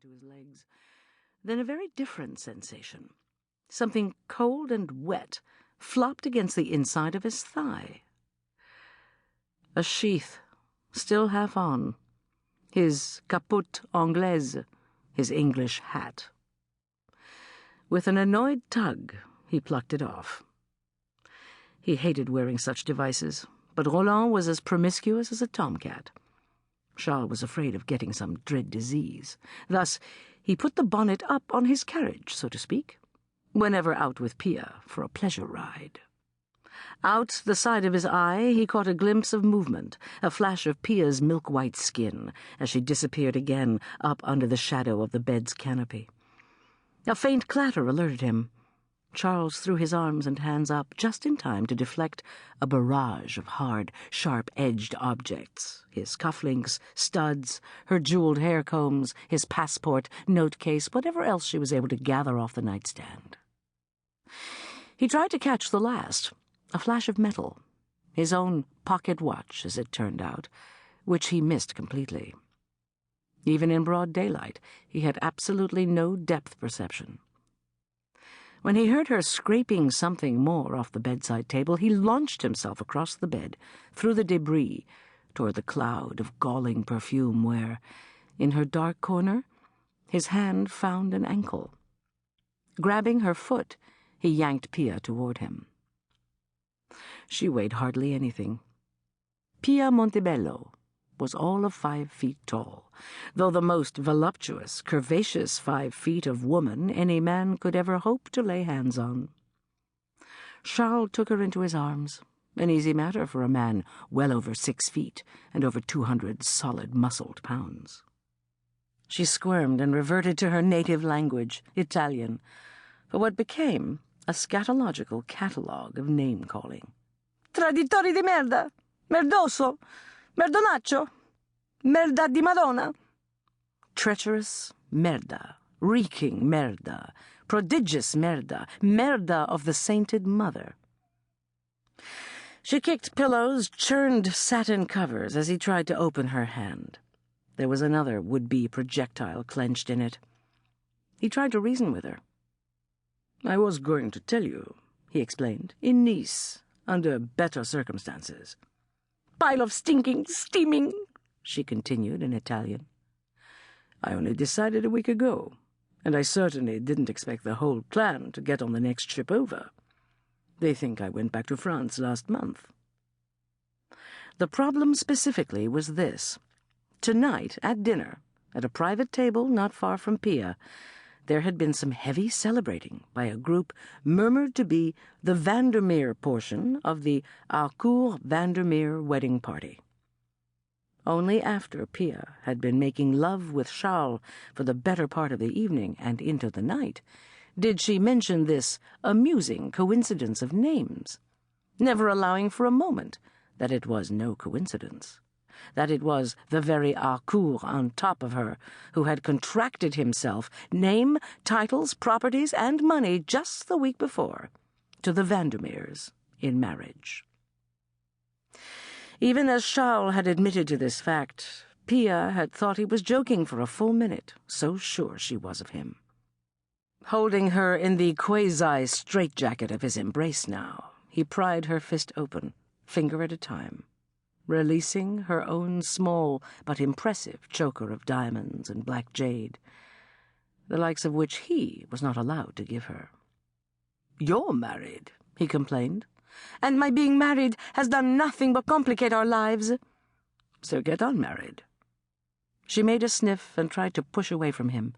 into his legs. Then a very different sensation. Something cold and wet flopped against the inside of his thigh. A sheath, still half on. His capote anglaise, his English hat. With an annoyed tug, he plucked it off. He hated wearing such devices, but Roland was as promiscuous as a tomcat. Charles was afraid of getting some dread disease. Thus, he put the bonnet up on his carriage, so to speak, whenever out with Pia for a pleasure ride. Out the side of his eye he caught a glimpse of movement, a flash of Pia's milk-white skin, as she disappeared again up under the shadow of the bed's canopy. A faint clatter alerted him. Charles threw his arms and hands up just in time to deflect a barrage of hard, sharp-edged objects, his cufflinks, studs, her jeweled hair combs, his passport, note-case, whatever else she was able to gather off the nightstand. He tried to catch the last, a flash of metal, his own pocket watch, as it turned out, which he missed completely. Even in broad daylight, he had absolutely no depth perception. When he heard her scraping something more off the bedside table, he launched himself across the bed, through the debris, toward the cloud of galling perfume where, in her dark corner, his hand found an ankle. Grabbing her foot, he yanked Pia toward him. She weighed hardly anything. Pia Montebello was all of 5 feet tall, though the most voluptuous, curvaceous 5 feet of woman any man could ever hope to lay hands on. Charles took her into his arms, an easy matter for a man well over 6 feet and over 200 solid muscled pounds. She squirmed and reverted to her native language, Italian, for what became a scatological catalogue of name-calling. Traditori di merda! Merdoso! Merdonaccio! Merda di Madonna! Treacherous merda, reeking merda, prodigious merda, merda of the sainted mother. She kicked pillows, churned satin covers as he tried to open her hand. There was another would-be projectile clenched in it. He tried to reason with her. "I was going to tell you," he explained, "in Nice, under better circumstances." "Pile of stinking, steaming," she continued in Italian. "I only decided a week ago, and I certainly didn't expect the whole clan to get on the next ship over. They think I went back to France last month." The problem specifically was this. Tonight, at dinner, at a private table not far from Pia, there had been some heavy celebrating by a group murmured to be the Vandermeer portion of the Harcourt Vandermeer wedding party. Only after Pia had been making love with Charles for the better part of the evening and into the night did she mention this amusing coincidence of names, never allowing for a moment that it was no coincidence, that it was the very Harcourt on top of her who had contracted himself name, titles, properties, and money just the week before to the Vandermeers in marriage. Even as Charles had admitted to this fact, Pia had thought he was joking for a full minute, so sure she was of him. Holding her in the quasi-straitjacket of his embrace now, he pried her fist open, finger at a time, releasing her own small but impressive choker of diamonds and black jade, the likes of which he was not allowed to give her. "You're married," he complained, "and my being married has done nothing but complicate our lives. So get unmarried." She made a sniff and tried to push away from him.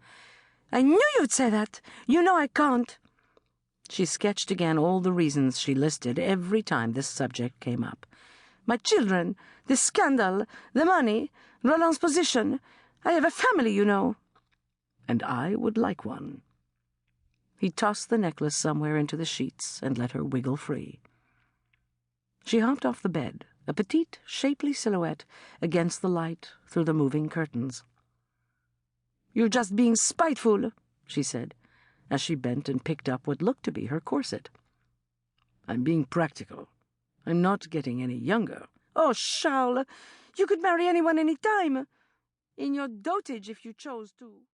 "I knew you'd say that. You know I can't." She sketched again all the reasons she listed every time this subject came up. "My children, the scandal, the money, Roland's position. I have a family, you know." "And I would like one." He tossed the necklace somewhere into the sheets and let her wiggle free. She hopped off the bed, a petite, shapely silhouette against the light through the moving curtains. "You're just being spiteful," she said, as she bent and picked up what looked to be her corset. "I'm being practical. I'm not getting any younger." "Oh, Charles, you could marry anyone any time. In your dotage if you chose to."